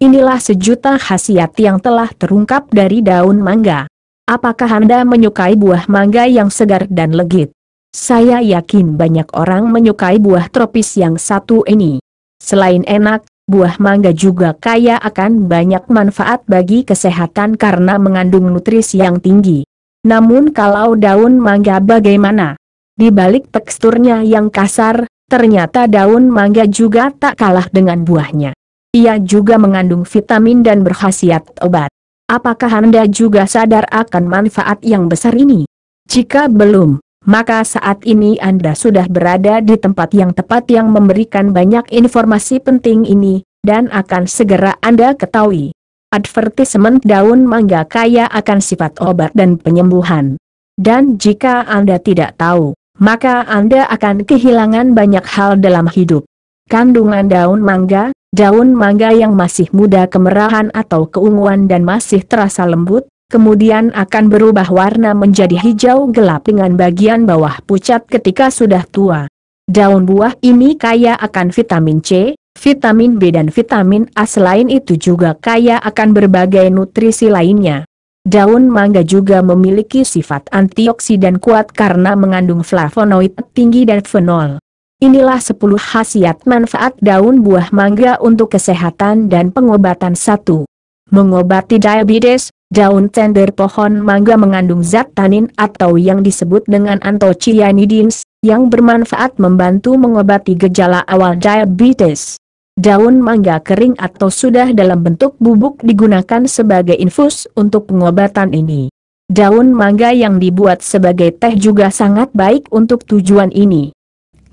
Inilah sejuta khasiat yang telah terungkap dari daun mangga. Apakah Anda menyukai buah mangga yang segar dan legit? Saya yakin banyak orang menyukai buah tropis yang satu ini. Selain enak, buah mangga juga kaya akan banyak manfaat bagi kesehatan karena mengandung nutrisi yang tinggi. Namun kalau daun mangga bagaimana? Di balik teksturnya yang kasar, ternyata daun mangga juga tak kalah dengan buahnya. Ia juga mengandung vitamin dan berkhasiat obat. Apakah Anda juga sadar akan manfaat yang besar ini? Jika belum, maka saat ini Anda sudah berada di tempat yang tepat yang memberikan banyak informasi penting ini, dan akan segera Anda ketahui. Advertisement daun mangga kaya akan sifat obat dan penyembuhan. Dan jika Anda tidak tahu, maka Anda akan kehilangan banyak hal dalam hidup. Kandungan daun mangga yang masih muda kemerahan atau keunguan dan masih terasa lembut, kemudian akan berubah warna menjadi hijau gelap dengan bagian bawah pucat ketika sudah tua. Daun buah ini kaya akan vitamin C, vitamin B dan vitamin A, selain itu juga kaya akan berbagai nutrisi lainnya. Daun mangga juga memiliki sifat antioksidan kuat karena mengandung flavonoid tinggi dan fenol. Inilah 10 khasiat manfaat daun buah mangga untuk kesehatan dan pengobatan. 1. Mengobati diabetes. Daun tender pohon mangga mengandung zat tanin atau yang disebut dengan anthocyanidins, yang bermanfaat membantu mengobati gejala awal diabetes. Daun mangga kering atau sudah dalam bentuk bubuk digunakan sebagai infus untuk pengobatan ini. Daun mangga yang dibuat sebagai teh juga sangat baik untuk tujuan ini.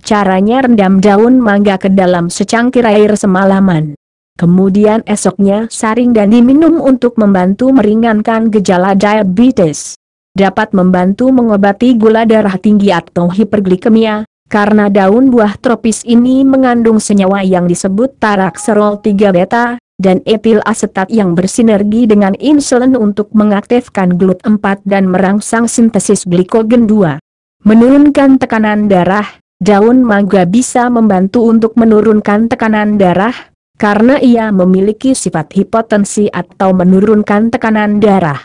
Caranya: rendam daun mangga ke dalam secangkir air semalaman. Kemudian esoknya saring dan diminum untuk membantu meringankan gejala diabetes. Dapat membantu mengobati gula darah tinggi atau hiperglikemia, karena daun buah tropis ini mengandung senyawa yang disebut tarakserol 3 beta, dan etil asetat yang bersinergi dengan insulin untuk mengaktifkan GLUT4 dan merangsang sintesis glikogen 2. Menurunkan tekanan darah. Daun mangga bisa membantu untuk menurunkan tekanan darah, karena ia memiliki sifat hipotensi atau menurunkan tekanan darah.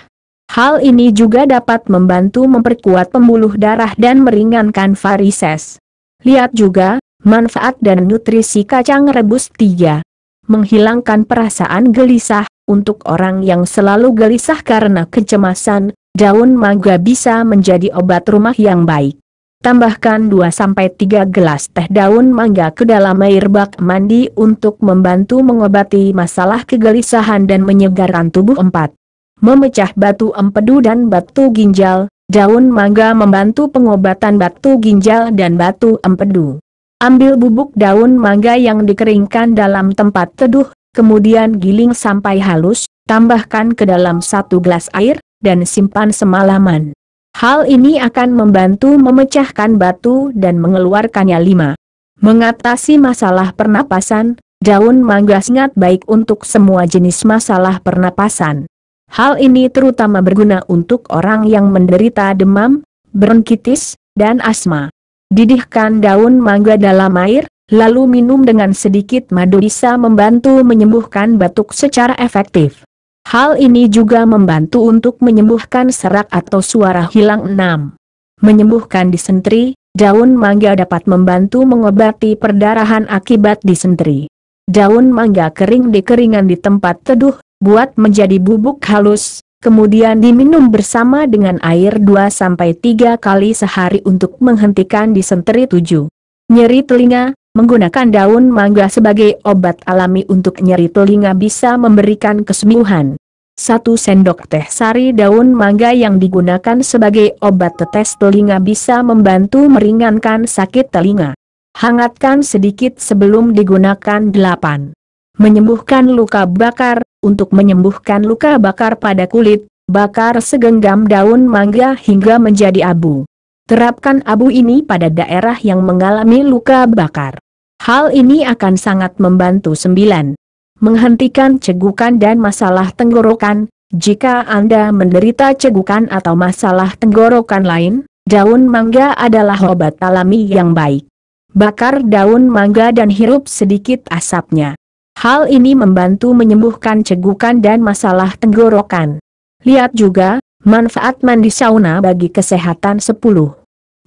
Hal ini juga dapat membantu memperkuat pembuluh darah dan meringankan varises. Lihat juga, manfaat dan nutrisi kacang rebus 3. Menghilangkan perasaan gelisah. Untuk orang yang selalu gelisah karena kecemasan, daun mangga bisa menjadi obat rumah yang baik. Tambahkan 2-3 gelas teh daun mangga ke dalam air bak mandi untuk membantu mengobati masalah kegelisahan dan menyegarkan tubuh. 4. Memecah batu empedu dan batu ginjal. Daun mangga membantu pengobatan batu ginjal dan batu empedu. Ambil bubuk daun mangga yang dikeringkan dalam tempat teduh, kemudian giling sampai halus, tambahkan ke dalam 1 gelas air, dan simpan semalaman. Hal ini akan membantu memecahkan batu dan mengeluarkannya. 5. Mengatasi masalah pernapasan. Daun mangga sangat baik untuk semua jenis masalah pernapasan. Hal ini terutama berguna untuk orang yang menderita demam, bronkitis, dan asma. Didihkan daun mangga dalam air, lalu minum dengan sedikit madu bisa membantu menyembuhkan batuk secara efektif. Hal ini juga membantu untuk menyembuhkan serak atau suara hilang. 6. Menyembuhkan disentri. Daun mangga dapat membantu mengobati perdarahan akibat disentri. Daun mangga kering dikeringkan di tempat teduh, buat menjadi bubuk halus, kemudian diminum bersama dengan air 2-3 kali sehari untuk menghentikan disentri. 7. Nyeri telinga. Menggunakan daun mangga sebagai obat alami untuk nyeri telinga bisa memberikan kesembuhan. 1 sendok teh sari daun mangga yang digunakan sebagai obat tetes telinga bisa membantu meringankan sakit telinga. Hangatkan sedikit sebelum digunakan. 8. Menyembuhkan luka bakar. Untuk menyembuhkan luka bakar pada kulit, bakar segenggam daun mangga hingga menjadi abu. Terapkan abu ini pada daerah yang mengalami luka bakar. Hal ini akan sangat membantu. 9. Menghentikan cegukan dan masalah tenggorokan. Jika Anda menderita cegukan atau masalah tenggorokan lain, daun mangga adalah obat alami yang baik. Bakar daun mangga dan hirup sedikit asapnya. Hal ini membantu menyembuhkan cegukan dan masalah tenggorokan. Lihat juga, manfaat mandi sauna bagi kesehatan 10.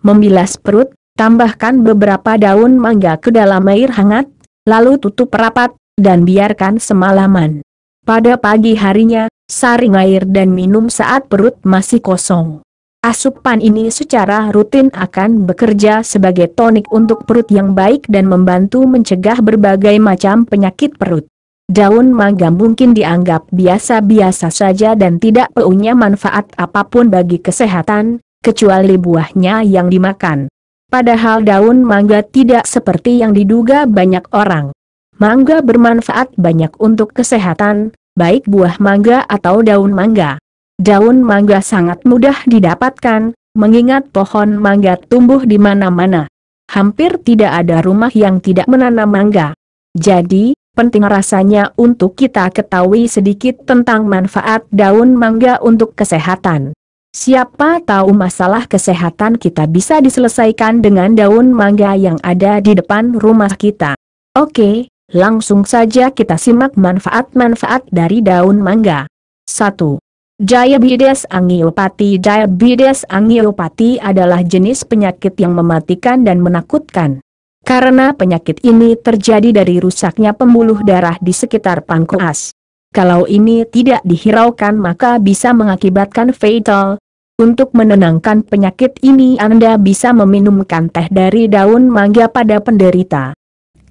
Membilas perut, tambahkan beberapa daun mangga ke dalam air hangat, lalu tutup rapat, dan biarkan semalaman. Pada pagi harinya, saring air dan minum saat perut masih kosong. Asupan ini secara rutin akan bekerja sebagai tonik untuk perut yang baik dan membantu mencegah berbagai macam penyakit perut. Daun mangga mungkin dianggap biasa-biasa saja dan tidak punya manfaat apapun bagi kesehatan, kecuali buahnya yang dimakan. Padahal daun mangga tidak seperti yang diduga banyak orang. Mangga bermanfaat banyak untuk kesehatan, baik buah mangga atau daun mangga. Daun mangga sangat mudah didapatkan, mengingat pohon mangga tumbuh di mana-mana. Hampir tidak ada rumah yang tidak menanam mangga. Jadi, penting rasanya untuk kita ketahui sedikit tentang manfaat daun mangga untuk kesehatan. Siapa tahu masalah kesehatan kita bisa diselesaikan dengan daun mangga yang ada di depan rumah kita. Oke, langsung saja kita simak manfaat-manfaat dari daun mangga. 1. Diabetes angiopati. Diabetes angiopati adalah jenis penyakit yang mematikan dan menakutkan. Karena penyakit ini terjadi dari rusaknya pembuluh darah di sekitar pankreas. Kalau ini tidak dihiraukan maka bisa mengakibatkan fatal. Untuk menenangkan penyakit ini Anda bisa meminumkan teh dari daun mangga pada penderita.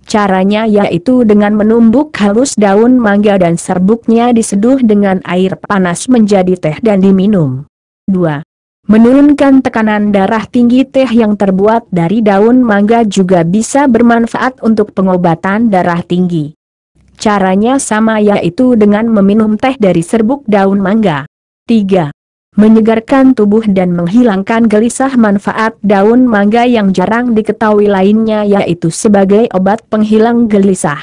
Caranya yaitu dengan menumbuk halus daun mangga dan serbuknya diseduh dengan air panas menjadi teh dan diminum. 2. Menurunkan tekanan darah tinggi. Teh yang terbuat dari daun mangga juga bisa bermanfaat untuk pengobatan darah tinggi. Caranya sama yaitu dengan meminum teh dari serbuk daun mangga. 3. Menyegarkan tubuh dan menghilangkan gelisah. Manfaat daun mangga yang jarang diketahui lainnya yaitu sebagai obat penghilang gelisah.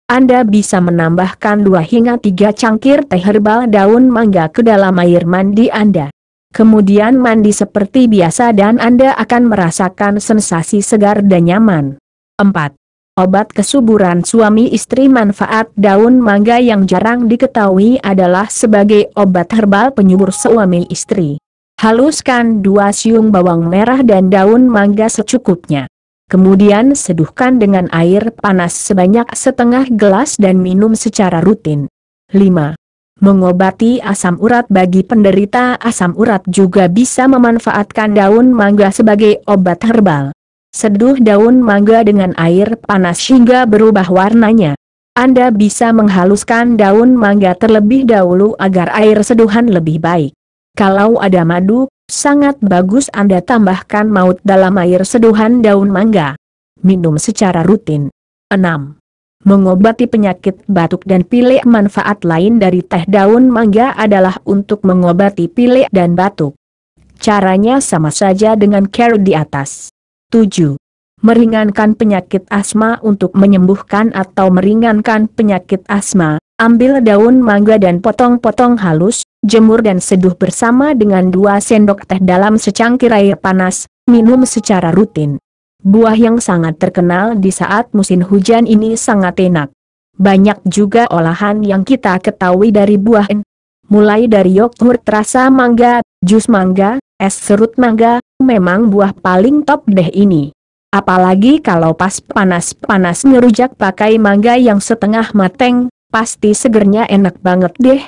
Anda bisa menambahkan 2 hingga 3 cangkir teh herbal daun mangga ke dalam air mandi Anda. Kemudian mandi seperti biasa dan Anda akan merasakan sensasi segar dan nyaman. 4. Obat kesuburan suami istri. Manfaat daun mangga yang jarang diketahui adalah sebagai obat herbal penyubur suami istri. Haluskan 2 siung bawang merah dan daun mangga secukupnya. Kemudian seduhkan dengan air panas sebanyak setengah gelas dan minum secara rutin. 5. Mengobati asam urat. Bagi penderita asam urat juga bisa memanfaatkan daun mangga sebagai obat herbal. Seduh daun mangga dengan air panas hingga berubah warnanya. Anda bisa menghaluskan daun mangga terlebih dahulu agar air seduhan lebih baik. Kalau ada madu, sangat bagus Anda tambahkan maut dalam air seduhan daun mangga. Minum secara rutin. 6. Mengobati penyakit batuk dan pilek. Manfaat lain dari teh daun mangga adalah untuk mengobati pilek dan batuk. Caranya sama saja dengan cara di atas. 7. Meringankan penyakit asma. Untuk menyembuhkan atau meringankan penyakit asma, ambil daun mangga dan potong-potong halus, jemur dan seduh bersama dengan 2 sendok teh dalam secangkir air panas, minum secara rutin. Buah yang sangat terkenal di saat musim hujan ini sangat enak. Banyak juga olahan yang kita ketahui dari buah, mulai dari yogurt rasa mangga, jus mangga, es serut mangga. Memang buah paling top deh ini. Apalagi kalau pas panas-panas ngerujak pakai mangga yang setengah mateng, pasti segernya enak banget deh.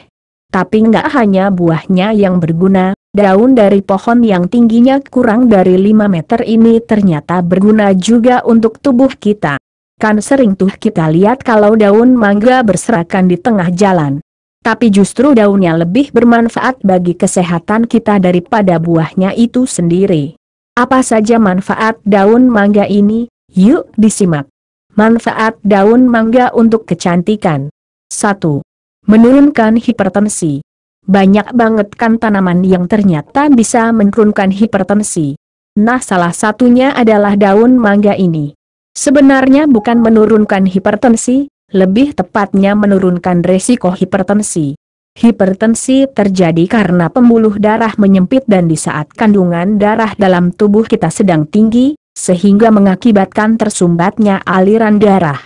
Tapi nggak hanya buahnya yang berguna, daun dari pohon yang tingginya kurang dari 5 meter ini ternyata berguna juga untuk tubuh kita. Kan sering tuh kita lihat kalau daun mangga berserakan di tengah jalan. Tapi justru daunnya lebih bermanfaat bagi kesehatan kita daripada buahnya itu sendiri. Apa saja manfaat daun mangga ini? Yuk disimak. Manfaat daun mangga untuk kecantikan. 1. Menurunkan hipertensi. Banyak banget kan tanaman yang ternyata bisa menurunkan hipertensi. Nah, salah satunya adalah daun mangga ini. Sebenarnya bukan menurunkan hipertensi, lebih tepatnya menurunkan resiko hipertensi. Hipertensi terjadi karena pembuluh darah menyempit dan di saat kandungan darah dalam tubuh kita sedang tinggi, sehingga mengakibatkan tersumbatnya aliran darah.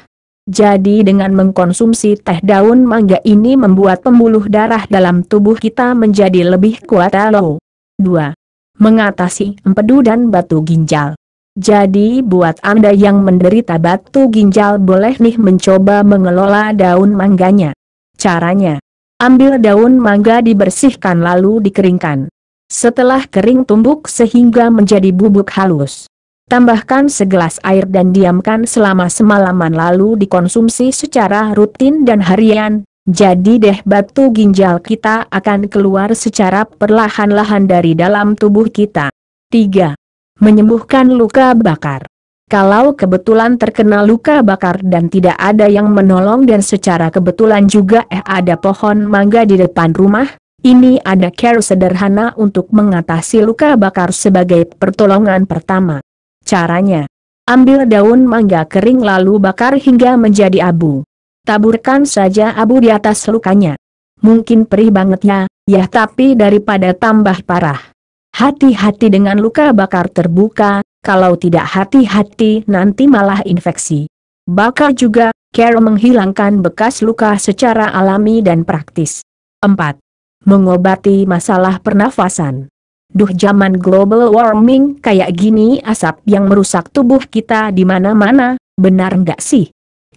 Jadi dengan mengkonsumsi teh daun mangga ini membuat pembuluh darah dalam tubuh kita menjadi lebih kuat. Lalu 2. Mengatasi empedu dan batu ginjal. Jadi buat Anda yang menderita batu ginjal boleh nih mencoba mengelola daun mangganya. Caranya, ambil daun mangga dibersihkan lalu dikeringkan. Setelah kering tumbuk sehingga menjadi bubuk halus. Tambahkan segelas air dan diamkan selama semalaman lalu dikonsumsi secara rutin dan harian. Jadi deh batu ginjal kita akan keluar secara perlahan-lahan dari dalam tubuh kita. 3. Menyembuhkan luka bakar. Kalau kebetulan terkena luka bakar dan tidak ada yang menolong dan secara kebetulan juga ada pohon mangga di depan rumah, ini ada cara sederhana untuk mengatasi luka bakar sebagai pertolongan pertama. Caranya, ambil daun mangga kering lalu bakar hingga menjadi abu. Taburkan saja abu di atas lukanya. Mungkin perih banget ya tapi daripada tambah parah. Hati-hati dengan luka bakar terbuka, kalau tidak hati-hati nanti malah infeksi. Bakar juga, cara menghilangkan bekas luka secara alami dan praktis. 4. Mengobati masalah pernafasan. Duh zaman global warming kayak gini asap yang merusak tubuh kita di mana-mana, benar nggak sih?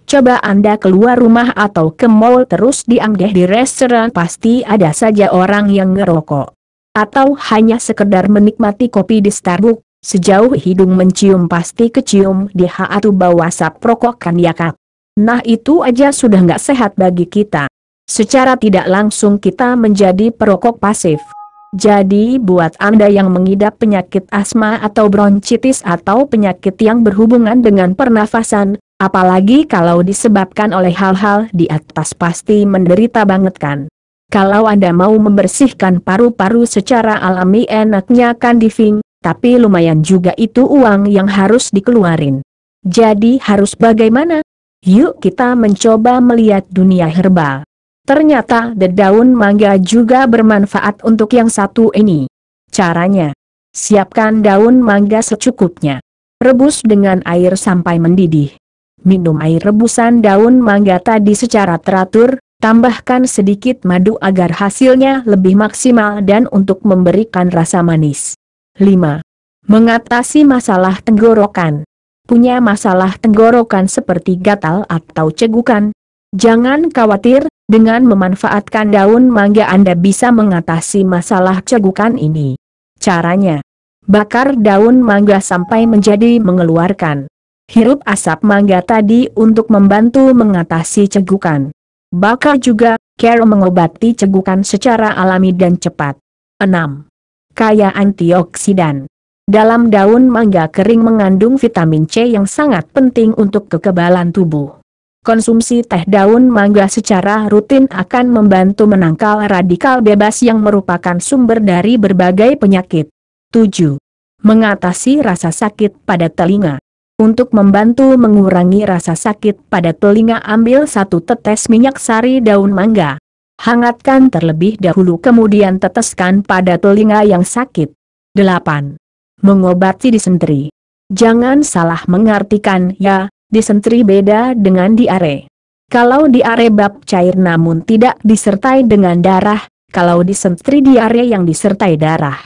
Coba Anda keluar rumah atau ke mall terus diam deh di restoran pasti ada saja orang yang ngerokok. Atau hanya sekedar menikmati kopi di Starbucks, sejauh hidung mencium pasti kecium di atau bau asap rokok kan ya Kak? Nah itu aja sudah nggak sehat bagi kita. Secara tidak langsung kita menjadi perokok pasif. Jadi buat Anda yang mengidap penyakit asma atau bronkitis atau penyakit yang berhubungan dengan pernafasan, apalagi kalau disebabkan oleh hal-hal di atas pasti menderita banget kan. Kalau Anda mau membersihkan paru-paru secara alami enaknya kan diving, tapi lumayan juga itu uang yang harus dikeluarin. Jadi harus bagaimana? Yuk kita mencoba melihat dunia herbal. Ternyata daun mangga juga bermanfaat untuk yang satu ini. Caranya, siapkan daun mangga secukupnya. Rebus dengan air sampai mendidih. Minum air rebusan daun mangga tadi secara teratur, tambahkan sedikit madu agar hasilnya lebih maksimal dan untuk memberikan rasa manis. 5. Mengatasi masalah tenggorokan. Punya masalah tenggorokan seperti gatal atau cegukan? Jangan khawatir. Dengan memanfaatkan daun mangga Anda bisa mengatasi masalah cegukan ini. Caranya, bakar daun mangga sampai menjadi mengeluarkan. Hirup asap mangga tadi untuk membantu mengatasi cegukan. Bakar juga, cara mengobati cegukan secara alami dan cepat. 6. Kaya antioksidan. Dalam daun mangga kering mengandung vitamin C yang sangat penting untuk kekebalan tubuh. Konsumsi teh daun mangga secara rutin akan membantu menangkal radikal bebas yang merupakan sumber dari berbagai penyakit. 7. Mengatasi rasa sakit pada telinga. Untuk membantu mengurangi rasa sakit pada telinga ambil 1 tetes minyak sari daun mangga. Hangatkan terlebih dahulu kemudian teteskan pada telinga yang sakit. 8. Mengobati disenteri. Jangan salah mengartikan ya. Disenteri beda dengan diare. Kalau diare bab cair namun tidak disertai dengan darah, kalau disenteri diare yang disertai darah.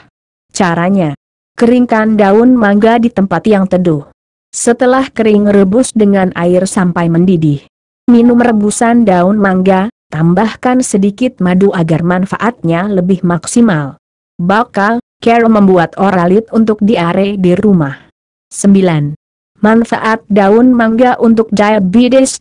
Caranya, keringkan daun mangga di tempat yang teduh. Setelah kering rebus dengan air sampai mendidih. Minum rebusan daun mangga, tambahkan sedikit madu agar manfaatnya lebih maksimal. Bakal, cara membuat oralit untuk diare di rumah. 9. Manfaat daun mangga untuk diabetes.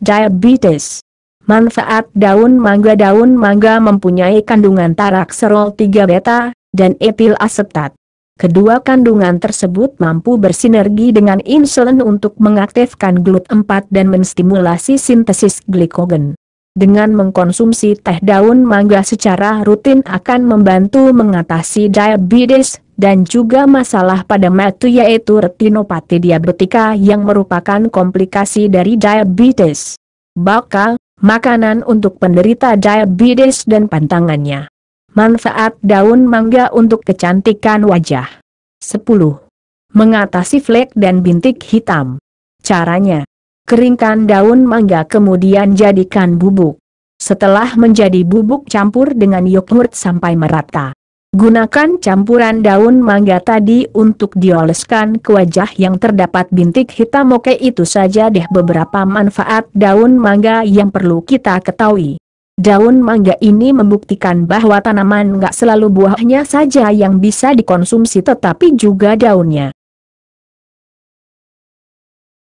Manfaat daun mangga mempunyai kandungan tarakserol 3 beta, dan etil asetat. Kedua kandungan tersebut mampu bersinergi dengan insulin untuk mengaktifkan GLUT4 dan menstimulasi sintesis glikogen. Dengan mengkonsumsi teh daun mangga secara rutin akan membantu mengatasi diabetes, dan juga masalah pada mata yaitu retinopati diabetika yang merupakan komplikasi dari diabetes. Bakal, makanan untuk penderita diabetes dan pantangannya. Manfaat daun mangga untuk kecantikan wajah. 10. Mengatasi flek dan bintik hitam. Caranya, Keringkan daun mangga kemudian jadikan bubuk. Setelah menjadi bubuk campur dengan yogurt sampai merata. Gunakan campuran daun mangga tadi untuk dioleskan ke wajah yang terdapat bintik hitam. Oke, itu saja deh beberapa manfaat daun mangga yang perlu kita ketahui. Daun mangga ini membuktikan bahwa tanaman nggak selalu buahnya saja yang bisa dikonsumsi tetapi juga daunnya.